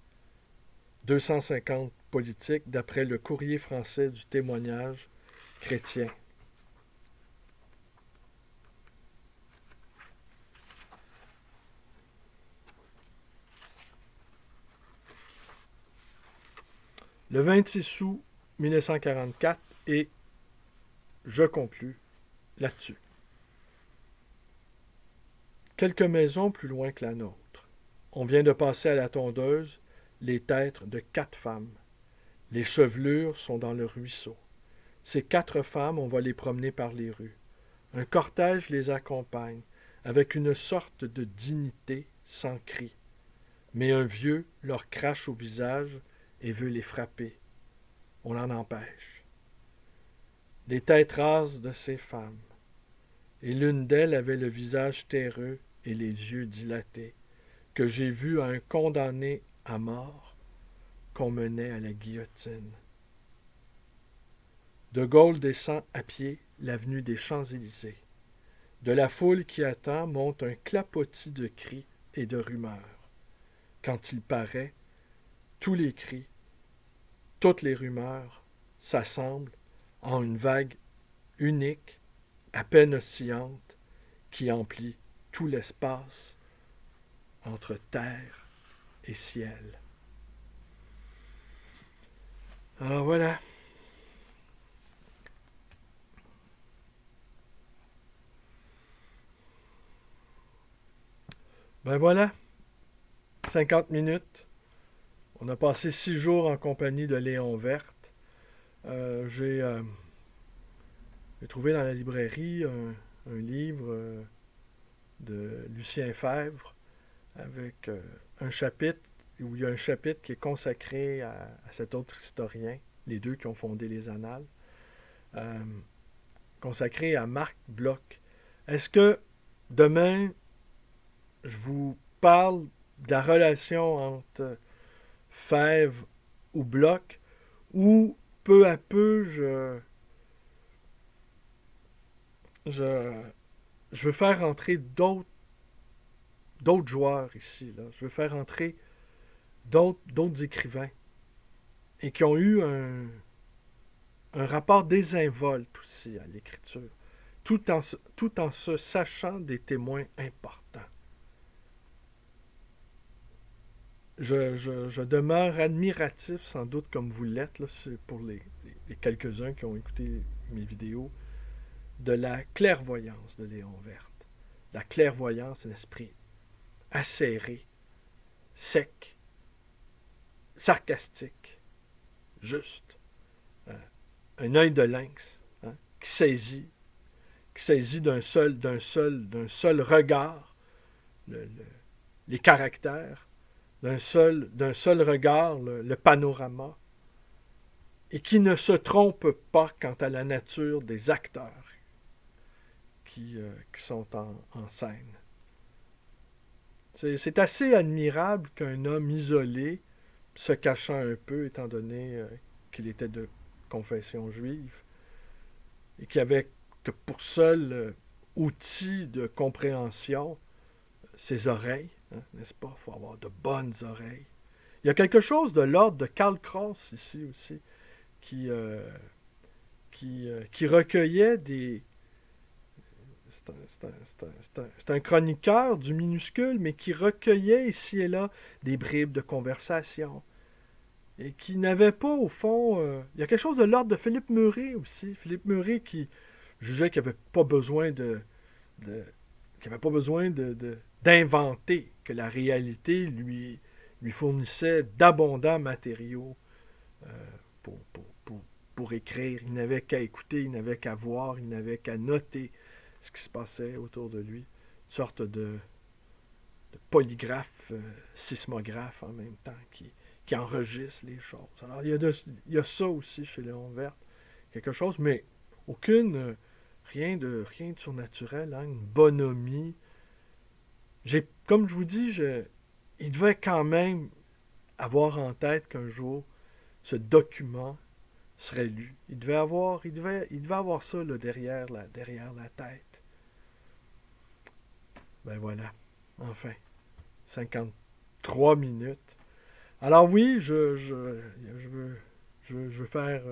250 politiques d'après le courrier français du témoignage chrétien. Le 26 août 1944, et je conclus là-dessus. Quelques maisons plus loin que la nôtre. On vient de passer à la tondeuse les têtes de 4 femmes. Les chevelures sont dans le ruisseau. Ces 4 femmes, on va les promener par les rues. Un cortège les accompagne, avec une sorte de dignité sans cri. Mais un vieux leur crache au visage et veut les frapper. On l'en empêche. Les têtes rases de ces femmes. Et l'une d'elles avait le visage terreux et les yeux dilatés, que j'ai vu à un condamné à mort qu'on menait à la guillotine. De Gaulle descend à pied l'avenue des Champs-Élysées. De la foule qui attend monte un clapotis de cris et de rumeurs. Quand il paraît, tous les cris, toutes les rumeurs s'assemblent en une vague unique, à peine oscillante, qui emplit tout l'espace entre terre et ciel. Alors voilà. Ben voilà, 50 minutes. On a passé 6 jours en compagnie de Léon Verte. J'ai trouvé dans la librairie un livre de Lucien Febvre avec un chapitre où il y a un chapitre qui est consacré à cet autre historien, les deux qui ont fondé les Annales, euh, consacré à Marc Bloch. Est-ce que demain, je vous parle de la relation entre Febvre ou Bloch, ou peu à peu, je, je veux faire entrer d'autres joueurs ici. Là. Je veux faire entrer d'autres écrivains et qui ont eu un rapport désinvolte aussi à l'écriture, tout en se sachant des témoins importants. Je demeure admiratif, sans doute comme vous l'êtes, là, pour les quelques-uns qui ont écouté mes vidéos, de la clairvoyance de Léon Verte. La clairvoyance, un esprit acéré, sec, sarcastique, juste, hein, un œil de lynx, hein, qui saisit d'un seul regard les caractères, d'un seul regard le panorama, et qui ne se trompe pas quant à la nature des acteurs qui sont en scène. C'est assez admirable qu'un homme isolé, se cachant un peu, étant donné qu'il était de confession juive, et qui avait que pour seul outil de compréhension ses oreilles, hein, n'est-ce pas? Il faut avoir de bonnes oreilles. Il y a quelque chose de l'ordre de Karl Kraus ici aussi, qui, euh, qui recueillait des... C'est un chroniqueur du minuscule, mais qui recueillait ici et là des bribes de conversation. Et qui n'avait pas, au fond... il y a quelque chose de l'ordre de Philippe Murray aussi. Philippe Murray qui jugeait qu'il n'avait pas besoin de qu'il n'avait pas besoin d'inventer, que la réalité lui fournissait d'abondants matériaux euh, pour écrire. Il n'avait qu'à écouter, il n'avait qu'à voir, il n'avait qu'à noter ce qui se passait autour de lui. Une sorte de polygraphe, sismographe en même temps, qui enregistre les choses. Alors, il y a ça aussi chez Léon Verte, quelque chose, mais rien de surnaturel, hein, une bonhomie. Comme je vous dis, il devait quand même avoir en tête qu'un jour, ce document serait lu. Il devait avoir ça là, derrière la tête. Ben voilà, enfin, 53 minutes. Alors oui, je veux faire,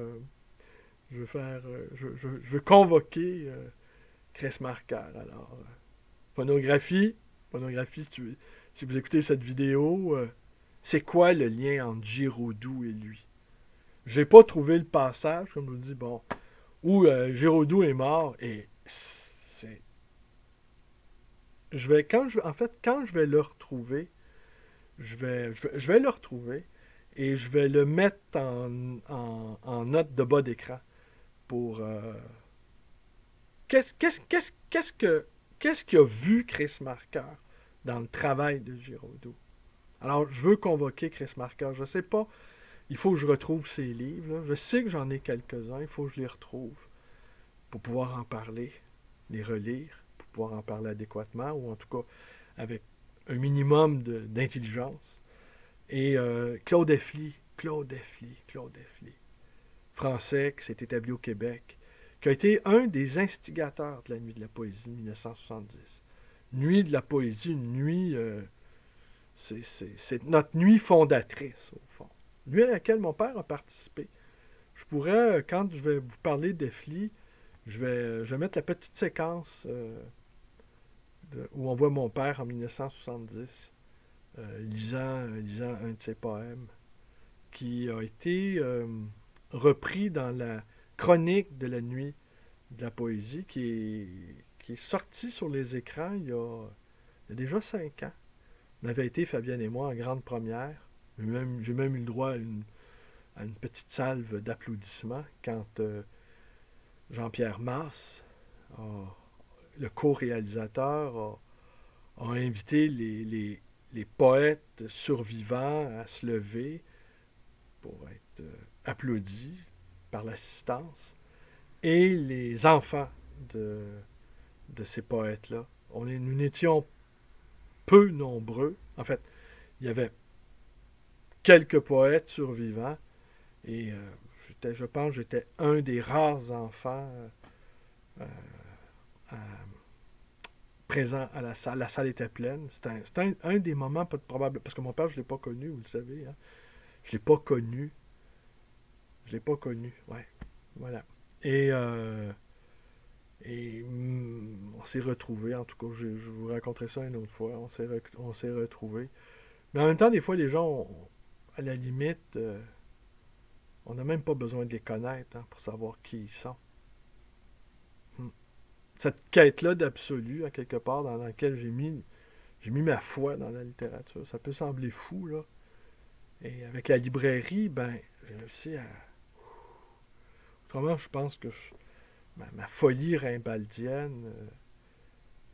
je veux convoquer Chris Marker. Alors, Phonographie, si vous écoutez cette vidéo, c'est quoi le lien entre Giraudoux et lui? J'ai pas trouvé le passage, comme je vous dis, bon, où Giraudoux est mort et c'est... quand je vais le retrouver, je vais le retrouver et je vais le mettre en note de bas d'écran pour... qu'est-ce qu'il a vu Chris Marker dans le travail de Giraudoux? Alors, je veux convoquer Chris Marker. Je sais pas, il faut que je retrouve ses livres. Là. Je sais que j'en ai quelques-uns, il faut que je les retrouve pour pouvoir en parler, les relire, pour pouvoir en parler adéquatement, ou en tout cas avec un minimum d'intelligence. Et Claude Effly, français qui s'est établi au Québec, qui a été un des instigateurs de la Nuit de la Poésie 1970. Nuit de la Poésie, une nuit, c'est notre nuit fondatrice, au fond. Nuit à laquelle mon père a participé. Je pourrais, quand je vais vous parler d'Effly, je vais mettre la petite séquence où on voit mon père en 1970 lisant un de ses poèmes qui a été repris dans la chronique de la Nuit de la Poésie qui est sorti sur les écrans il y a déjà 5 ans. On avait été, Fabienne et moi, en grande première. J'ai même eu le droit à une petite salve d'applaudissements quand Jean-Pierre Masse, le co-réalisateur, a invité les poètes survivants à se lever pour être applaudis par l'assistance, et les enfants de, de ces poètes-là. Nous n'étions peu nombreux. En fait, il y avait quelques poètes survivants, et je pense que j'étais un des rares enfants euh, à- présents à la salle. La salle était pleine. C'est un des moments pas probable, parce que mon père, je ne l'ai pas connu, vous le savez. Hein. Je ne l'ai pas connu. Je ne l'ai pas connu, ouais. Voilà. Et, on s'est retrouvés, en tout cas, je vous raconterai ça une autre fois. On s'est retrouvés. Mais en même temps, des fois, les gens, à la limite, on n'a même pas besoin de les connaître hein, pour savoir qui ils sont. Hmm. Cette quête-là d'absolu, à quelque part, dans laquelle j'ai mis ma foi dans la littérature, ça peut sembler fou, là. Et avec la librairie, ben, j'ai réussi à... Autrement, je pense que ma folie rimbaldienne...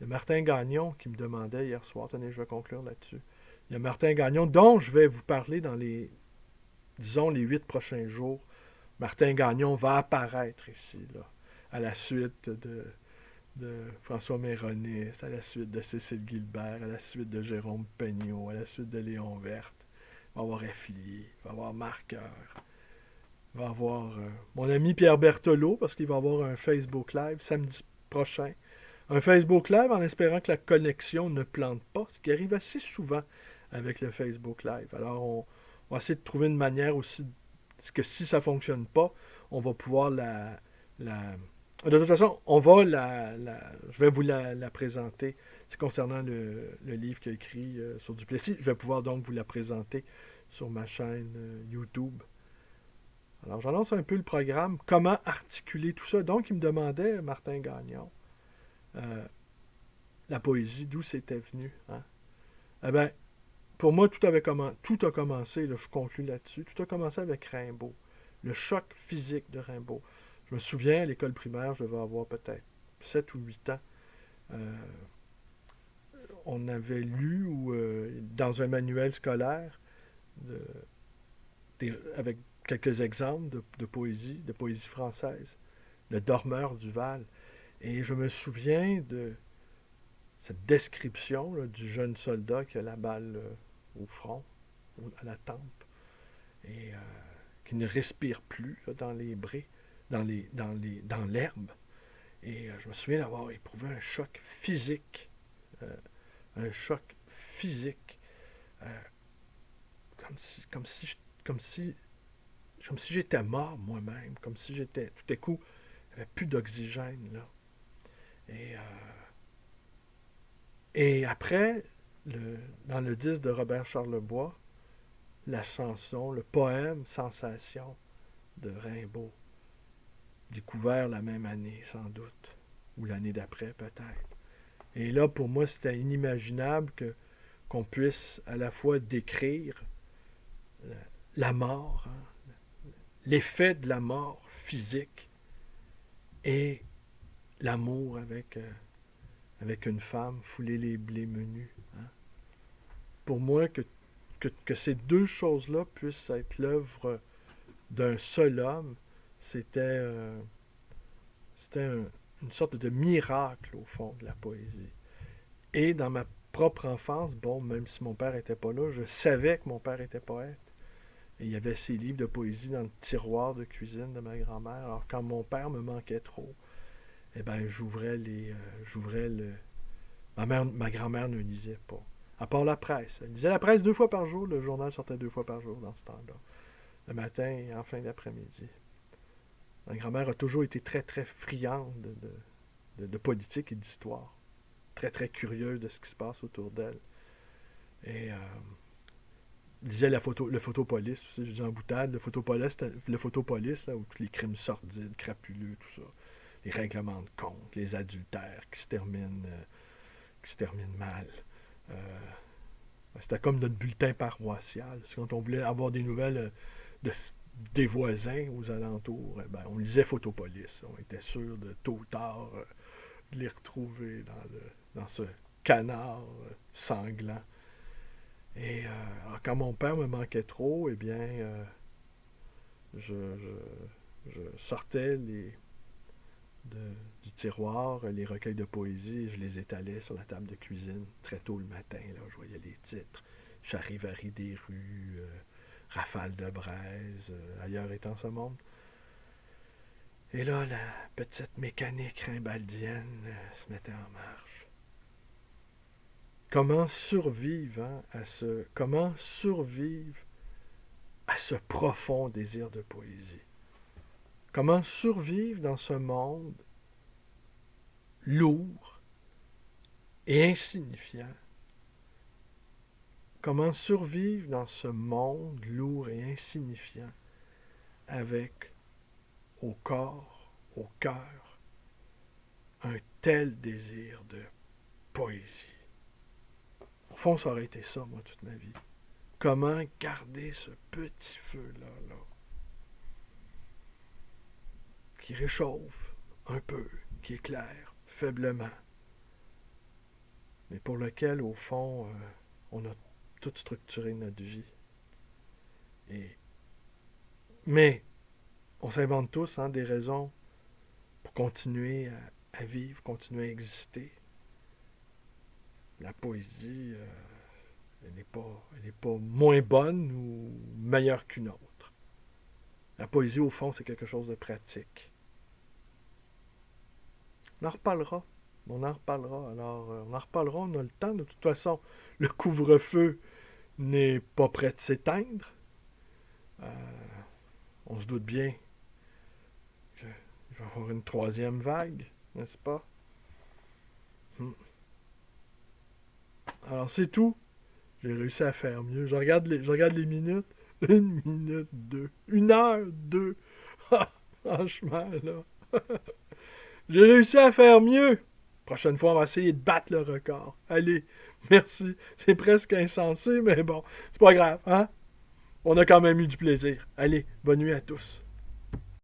il y a Martin Gagnon qui me demandait hier soir, tenez, je vais conclure là-dessus. Il y a Martin Gagnon, dont je vais vous parler dans disons, les 8 prochains jours. Martin Gagnon va apparaître ici, là, à la suite de François Méronis, à la suite de Cécile Guilbert, à la suite de Jérôme Pegnaud, à la suite de Léon Verte. Il va y avoir Efflier, il va y avoir Marqueur, il va y avoir mon ami Pierre Berthelot, parce qu'il va y avoir un Facebook Live samedi prochain. Un Facebook Live en espérant que la connexion ne plante pas, ce qui arrive assez souvent avec le Facebook Live. Alors, on va essayer de trouver une manière aussi que si ça ne fonctionne pas, on va pouvoir la... De toute façon, je vais vous la présenter. C'est concernant le livre qu'il a écrit sur Duplessis. Je vais pouvoir donc vous la présenter sur ma chaîne YouTube. Alors, j'annonce un peu le programme. Comment articuler tout ça? Donc, il me demandait, Martin Gagnon, euh, la poésie, d'où c'était venu. Hein? Eh bien, pour moi, tout a commencé, là, je conclue là-dessus, tout a commencé avec Rimbaud. Le choc physique de Rimbaud. Je me souviens, à l'école primaire, je devais avoir peut-être 7 ou 8 ans. Euh, on avait lu dans un manuel scolaire de- avec quelques exemples de poésie française, Le Dormeur du Val. Et je me souviens de cette description là, du jeune soldat qui a la balle au front, à la tempe, et qui ne respire plus là, dans les brés, dans l'herbe. Et je me souviens d'avoir éprouvé un choc physique, euh, un choc physique, euh, comme si, comme si, comme si, comme si j'étais mort moi-même, comme si j'étais, tout à coup, il n'y avait plus d'oxygène là. Et, euh, et après, dans le disque de Robert Charlebois, la chanson, le poème Sensation de Rimbaud, découvert la même année sans doute, ou l'année d'après peut-être. Et là, pour moi, c'était inimaginable qu'on puisse à la fois décrire la mort, hein, l'effet de la mort physique et l'amour avec une femme, fouler les blés menus. Hein. Pour moi, que ces deux choses-là puissent être l'œuvre d'un seul homme, c'était une sorte de miracle, au fond, de la poésie. Et dans ma propre enfance, bon, même si mon père n'était pas là, je savais que mon père était poète. Et il y avait ses livres de poésie dans le tiroir de cuisine de ma grand-mère. Alors, quand mon père me manquait trop, eh ben, j'ouvrais le... Ma grand-mère ne lisait pas. À part la presse. Elle lisait la presse 2 fois par jour. Le journal sortait 2 fois par jour dans ce temps-là. Le matin et en fin d'après-midi. Ma grand-mère a toujours été très, très friande de politique et d'histoire. Très, très curieuse de ce qui se passe autour d'elle. Et disait le photopolice, aussi, je dis en boutade, le photopolice là, où tous les crimes sordides, crapuleux, tout ça. Les règlements de compte, les adultères qui se terminent mal. Euh, C'était comme notre bulletin paroissial. C'est quand on voulait avoir des nouvelles de, des voisins aux alentours, ben, on lisait Photopolis. On était sûr de tôt ou tard de les retrouver dans ce canard sanglant. Et alors, quand mon père me manquait trop, eh bien, je, je sortais du tiroir les recueils de poésie et je les étalais sur la table de cuisine très tôt le matin. Là, je voyais les titres. Charivari des rues, Rafale de braise, ailleurs étant ce monde. Et là, la petite mécanique rimbaldienne se mettait en marche. Comment survivre comment survivre à ce profond désir de poésie? Comment survivre dans ce monde lourd et insignifiant? Comment survivre dans ce monde lourd et insignifiant avec au corps, au cœur, un tel désir de poésie? Au fond, ça aurait été ça, moi, toute ma vie. Comment garder ce petit feu-là, là, qui réchauffe un peu, qui éclaire faiblement, mais pour lequel, au fond, on a tout structuré notre vie. Mais on s'invente tous des raisons pour continuer à vivre, continuer à exister. La poésie, elle n'est pas moins bonne ou meilleure qu'une autre. La poésie, au fond, c'est quelque chose de pratique. On en reparlera. On en reparlera. Alors, on en reparlera, on a le temps. De toute façon, le couvre-feu n'est pas prêt de s'éteindre. On se doute bien qu'il va y avoir une troisième vague, n'est-ce pas? Alors, c'est tout. J'ai réussi à faire mieux. Je regarde les minutes. 1 minute, 2. 1 heure, 2. Franchement, là. J'ai réussi à faire mieux. Prochaine fois, on va essayer de battre le record. Allez, merci. C'est presque insensé, mais bon, c'est pas grave, hein? On a quand même eu du plaisir. Allez, bonne nuit à tous.